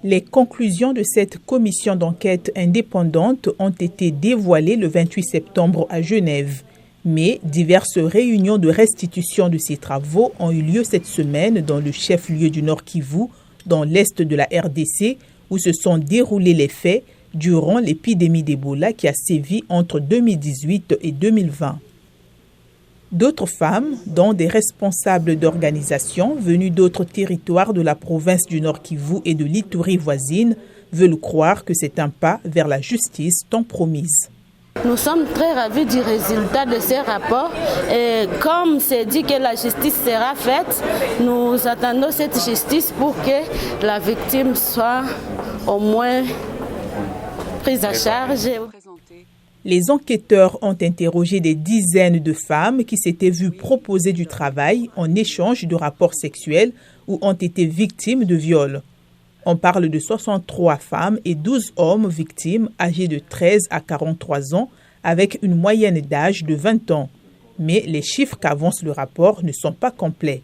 Les conclusions de cette commission d'enquête indépendante ont été dévoilées le 28 septembre à Genève. Mais diverses réunions de restitution de ces travaux ont eu lieu cette semaine dans le chef-lieu du Nord Kivu, dans l'est de la RDC, où se sont déroulés les faits durant l'épidémie d'Ebola qui a sévi entre 2018 et 2020. D'autres femmes, dont des responsables d'organisations venus d'autres territoires de la province du Nord Kivu et de l'Ituri voisine, veulent croire que c'est un pas vers la justice tant promise. Nous sommes très ravis du résultat de ces rapports et comme c'est dit que la justice sera faite, nous attendons cette justice pour que la victime soit au moins prise en charge. Les enquêteurs ont interrogé des dizaines de femmes qui s'étaient vues proposer du travail en échange de rapports sexuels ou ont été victimes de viols. On parle de 63 femmes et 12 hommes victimes âgés de 13 à 43 ans avec une moyenne d'âge de 20 ans. Mais les chiffres qu'avance le rapport ne sont pas complets.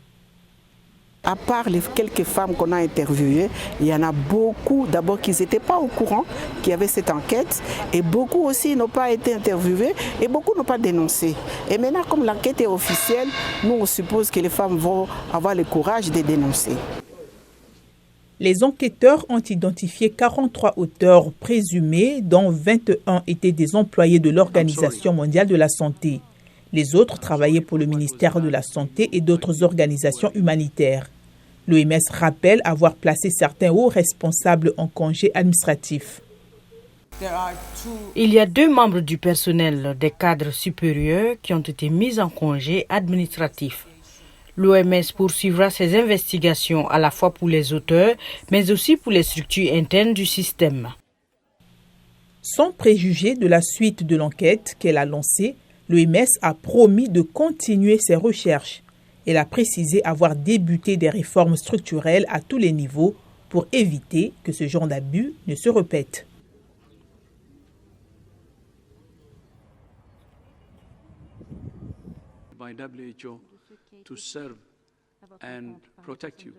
À part les quelques femmes qu'on a interviewées, il y en a beaucoup, d'abord qui n'étaient pas au courant qu'il y avait cette enquête et beaucoup aussi n'ont pas été interviewées et beaucoup n'ont pas dénoncé. Et maintenant, comme l'enquête est officielle, nous on suppose que les femmes vont avoir le courage de dénoncer. Les enquêteurs ont identifié 43 auteurs présumés, dont 21 étaient des employés de l'Organisation mondiale de la santé. Les autres travaillaient pour le ministère de la Santé et d'autres organisations humanitaires. L'OMS rappelle avoir placé certains hauts responsables en congé administratif. Il y a 2 membres du personnel des cadres supérieurs qui ont été mis en congé administratif. L'OMS poursuivra ses investigations à la fois pour les auteurs, mais aussi pour les structures internes du système. Sans préjuger de la suite de l'enquête qu'elle a lancée, l'OMS a promis de continuer ses recherches. Elle a précisé avoir débuté des réformes structurelles à tous les niveaux pour éviter que ce genre d'abus ne se répète. By WHO to serve and protect you.